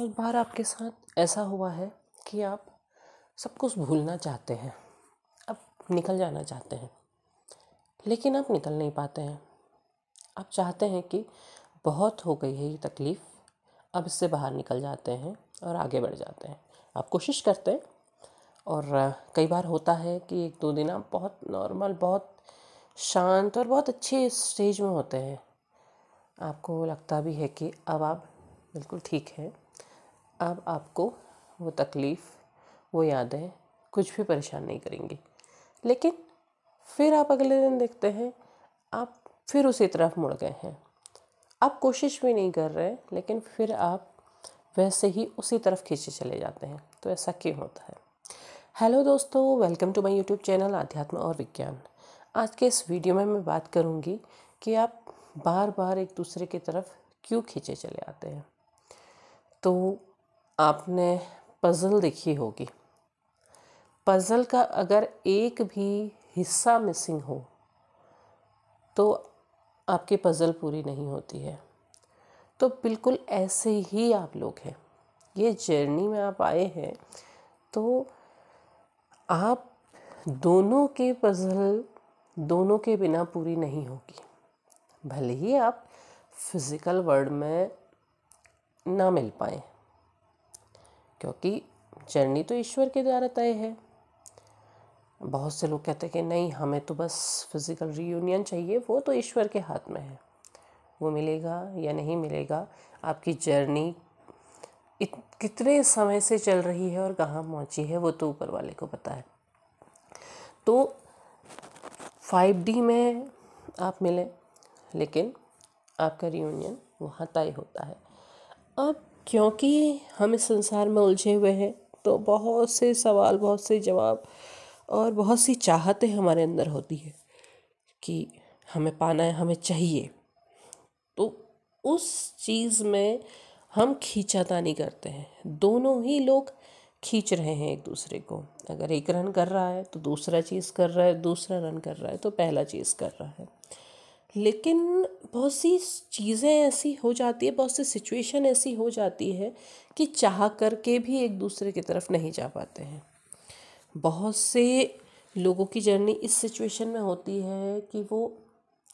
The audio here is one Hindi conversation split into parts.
बहुत बार आपके साथ ऐसा हुआ है कि आप सब कुछ भूलना चाहते हैं, अब निकल जाना चाहते हैं, लेकिन आप निकल नहीं पाते हैं। आप चाहते हैं कि बहुत हो गई है ये तकलीफ़, अब इससे बाहर निकल जाते हैं और आगे बढ़ जाते हैं। आप कोशिश करते हैं और कई बार होता है कि 1-2 दिन आप बहुत नॉर्मल, बहुत शांत और बहुत अच्छे स्टेज में होते हैं। आपको लगता भी है कि अब आप बिल्कुल ठीक हैं। अब आपको वो तकलीफ़, वो यादें कुछ भी परेशान नहीं करेंगी। लेकिन फिर आप अगले दिन देखते हैं आप फिर उसी तरफ मुड़ गए हैं। आप कोशिश भी नहीं कर रहे, लेकिन फिर आप वैसे ही उसी तरफ खींचे चले जाते हैं। तो ऐसा क्यों होता है? हेलो दोस्तों, welcome to my YouTube channel आध्यात्म और विज्ञान। आज के इस वीडियो में मैं बात करूंगी कि आप बार बार एक दूसरे की तरफ क्यों खींचे चले आते हैं। तो आपने पज़ल देखी होगी। पज़ल का अगर एक भी हिस्सा मिसिंग हो तो आपकी पज़ल पूरी नहीं होती है। तो बिल्कुल ऐसे ही आप लोग हैं। ये जर्नी में आप आए हैं तो आप दोनों की पज़ल दोनों के बिना पूरी नहीं होगी। भले ही आप फिज़िकल वर्ल्ड में ना मिल पाएँ, क्योंकि जर्नी तो ईश्वर के द्वारा तय है। बहुत से लोग कहते हैं कि नहीं, हमें तो बस फिज़िकल रीयूनियन चाहिए, वो तो ईश्वर के हाथ में है, वो मिलेगा या नहीं मिलेगा। आपकी जर्नी कितने समय से चल रही है और कहाँ पहुँची है, वो तो ऊपर वाले को पता है। तो 5D में आप मिले, लेकिन आपका रीयूनियन वहाँ तय होता है। अब क्योंकि हम इस संसार में उलझे हुए हैं, तो बहुत से सवाल, बहुत से जवाब और बहुत सी चाहतें हमारे अंदर होती है कि हमें पाना है, हमें चाहिए। तो उस चीज़ में हम खींचातानी करते हैं। दोनों ही लोग खींच रहे हैं एक दूसरे को। अगर एक रन कर रहा है तो दूसरा चीज़ कर रहा है, दूसरा रन कर रहा है तो पहला चीज़ कर रहा है। लेकिन बहुत सी चीज़ें ऐसी हो जाती है, बहुत सी सिचुएशन ऐसी हो जाती है कि चाह करके भी एक दूसरे की तरफ नहीं जा पाते हैं। बहुत से लोगों की जर्नी इस सिचुएशन में होती है कि वो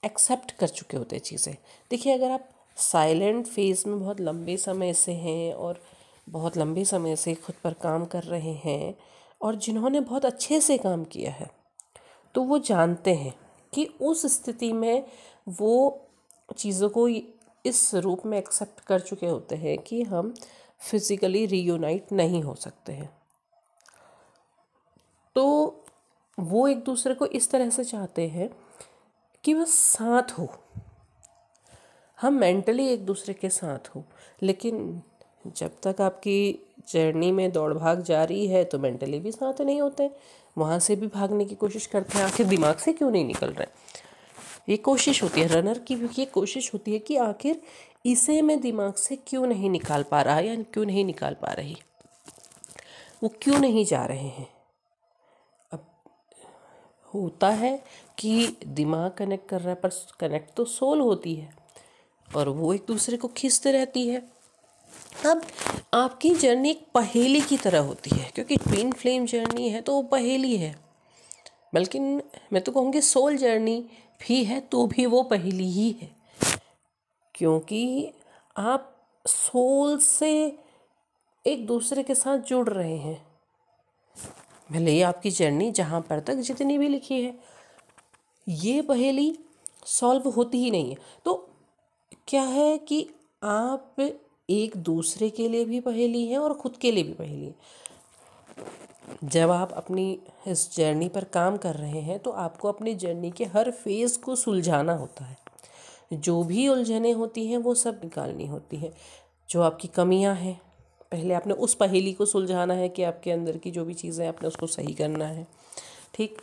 एक्सेप्ट कर चुके होते हैं चीज़ें। देखिए, अगर आप साइलेंट फेज में बहुत लंबे समय से हैं और बहुत लंबे समय से खुद पर काम कर रहे हैं और जिन्होंने बहुत अच्छे से काम किया है, तो वो जानते हैं कि उस स्थिति में वो चीज़ों को इस रूप में एक्सेप्ट कर चुके होते हैं कि हम फिज़िकली रीयूनाइट नहीं हो सकते हैं। तो वो एक दूसरे को इस तरह से चाहते हैं कि बस साथ हो, हम मेंटली एक दूसरे के साथ हो। लेकिन जब तक आपकी जर्नी में दौड़ भाग जारी है तो मेंटली भी साथ नहीं होते, वहाँ से भी भागने की कोशिश करते हैं। आखिर दिमाग से क्यों नहीं निकल रहे? ये कोशिश होती है, रनर की भी ये कोशिश होती है कि आखिर इसे मैं दिमाग से क्यों नहीं निकाल पा रहा या क्यों नहीं निकाल पा रही, वो क्यों नहीं जा रहे हैं। अब होता है कि दिमाग कनेक्ट कर रहा है, पर कनेक्ट तो सोल होती है और वो एक दूसरे को खींचते रहती है। अब आपकी जर्नी एक पहेली की तरह होती है, क्योंकि ट्विन फ्लेम जर्नी है तो वो पहेली है। बल्कि मैं तो कहूँगी सोल जर्नी भी है तो भी वो पहेली ही है, क्योंकि आप सोल से एक दूसरे के साथ जुड़ रहे हैं। भले ही आपकी जर्नी जहाँ पर तक जितनी भी लिखी है, ये पहेली सॉल्व होती ही नहीं है। तो क्या है कि आप एक दूसरे के लिए भी पहेली हैं और ख़ुद के लिए भी पहेली हैं। जब आप अपनी इस जर्नी पर काम कर रहे हैं तो आपको अपनी जर्नी के हर फेज़ को सुलझाना होता है। जो भी उलझनें होती हैं वो सब निकालनी होती हैं। जो आपकी कमियां हैं, पहले आपने उस पहेली को सुलझाना है कि आपके अंदर की जो भी चीज़ें आपने उसको सही करना है। ठीक,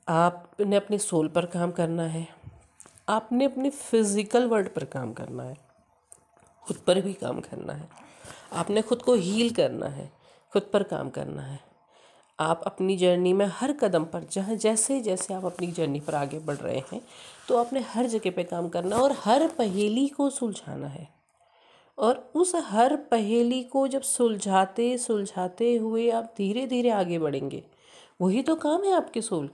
आपने अपने सोल पर काम करना है, आपने अपने फिज़िकल वर्ल्ड पर काम करना है, खुद पर भी काम करना है, आपने खुद को हील करना है, खुद पर काम करना है। आप अपनी जर्नी में हर कदम पर जैसे जैसे आप अपनी जर्नी पर आगे बढ़ रहे हैं तो आपने हर जगह पे काम करना और हर पहेली को सुलझाना है। और उस हर पहेली को जब सुलझाते सुलझाते हुए आप धीरे धीरे आगे बढ़ेंगे, वही तो काम है आपके सोल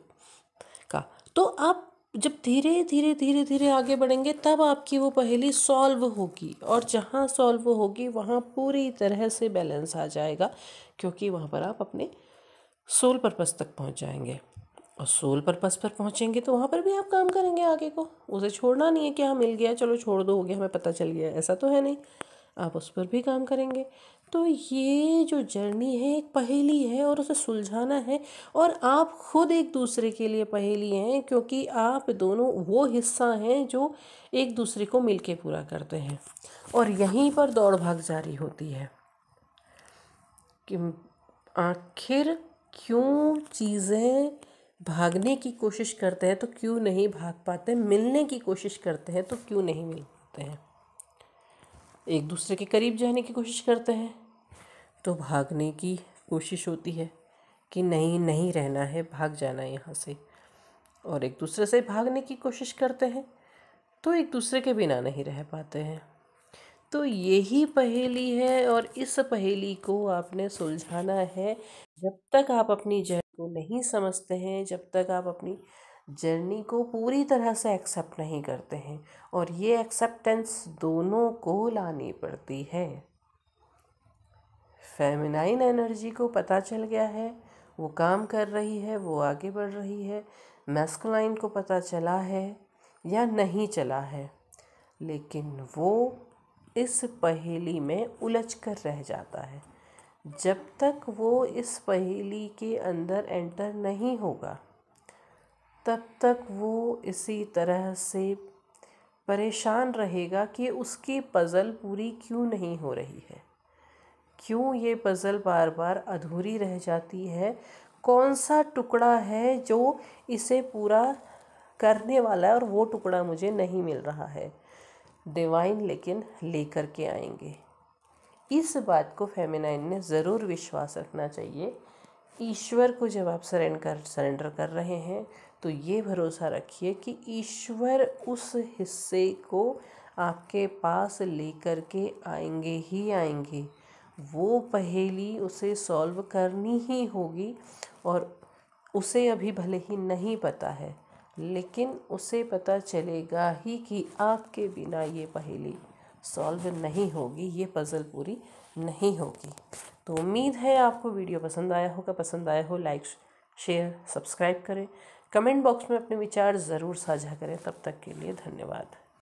का। तो आप जब धीरे धीरे धीरे धीरे आगे बढ़ेंगे तब आपकी वो पहेली सॉल्व होगी, और जहाँ सॉल्व होगी वहाँ पूरी तरह से बैलेंस आ जाएगा, क्योंकि वहाँ पर आप अपने सोल पर्पस तक पहुँच जाएंगे। और सोल पर्पस पर पहुँचेंगे तो वहाँ पर भी आप काम करेंगे आगे को। उसे छोड़ना नहीं है कि हाँ मिल गया चलो छोड़ दो, हो गया, हमें पता चल गया, ऐसा तो है नहीं। आप उस पर भी काम करेंगे। तो ये जो जर्नी है एक पहेली है और उसे सुलझाना है, और आप खुद एक दूसरे के लिए पहेली हैं, क्योंकि आप दोनों वो हिस्सा हैं जो एक दूसरे को मिलके पूरा करते हैं। और यहीं पर दौड़ भाग जारी होती है कि आखिर क्यों चीज़ें भागने की कोशिश करते हैं तो क्यों नहीं भाग पाते, मिलने की कोशिश करते हैं तो क्यों नहीं मिल पाते हैं। एक दूसरे के करीब जाने की कोशिश करते हैं तो भागने की कोशिश होती है कि नहीं नहीं रहना है, भाग जाना है यहाँ से। और एक दूसरे से भागने की कोशिश करते हैं तो एक दूसरे के बिना नहीं रह पाते हैं। तो यही पहेली है, और इस पहेली को आपने सुलझाना है। जब तक आप अपनी जर्नी को नहीं समझते हैं, जब तक आप अपनी जर्नी को पूरी तरह से एक्सेप्ट नहीं करते हैं, और ये एक्सेप्टेंस दोनों को लानी पड़ती है। फेमिनाइन एनर्जी को पता चल गया है, वो काम कर रही है, वो आगे बढ़ रही है। मैस्कुलाइन को पता चला है या नहीं चला है, लेकिन वो इस पहेली में उलझ कर रह जाता है। जब तक वो इस पहेली के अंदर एंटर नहीं होगा तब तक वो इसी तरह से परेशान रहेगा कि उसकी पज़ल पूरी क्यों नहीं हो रही है, क्यों ये पज़ल बार बार अधूरी रह जाती है, कौन सा टुकड़ा है जो इसे पूरा करने वाला है और वो टुकड़ा मुझे नहीं मिल रहा है। डिवाइन लेकिन लेकर के आएंगे। इस बात को फेमिनाइन ने ज़रूर विश्वास रखना चाहिए। ईश्वर को जब आप सरेंडर कर रहे हैं तो ये भरोसा रखिए कि ईश्वर उस हिस्से को आपके पास लेकर के आएंगे ही आएंगे। वो पहेली उसे सॉल्व करनी ही होगी, और उसे अभी भले ही नहीं पता है, लेकिन उसे पता चलेगा ही कि आपके बिना ये पहेली सॉल्व नहीं होगी, ये पज़ल पूरी नहीं होगी। तो उम्मीद है आपको वीडियो पसंद आया होगा। पसंद आया हो लाइक शेयर सब्सक्राइब करें, कमेंट बॉक्स में अपने विचार ज़रूर साझा करें। तब तक के लिए धन्यवाद।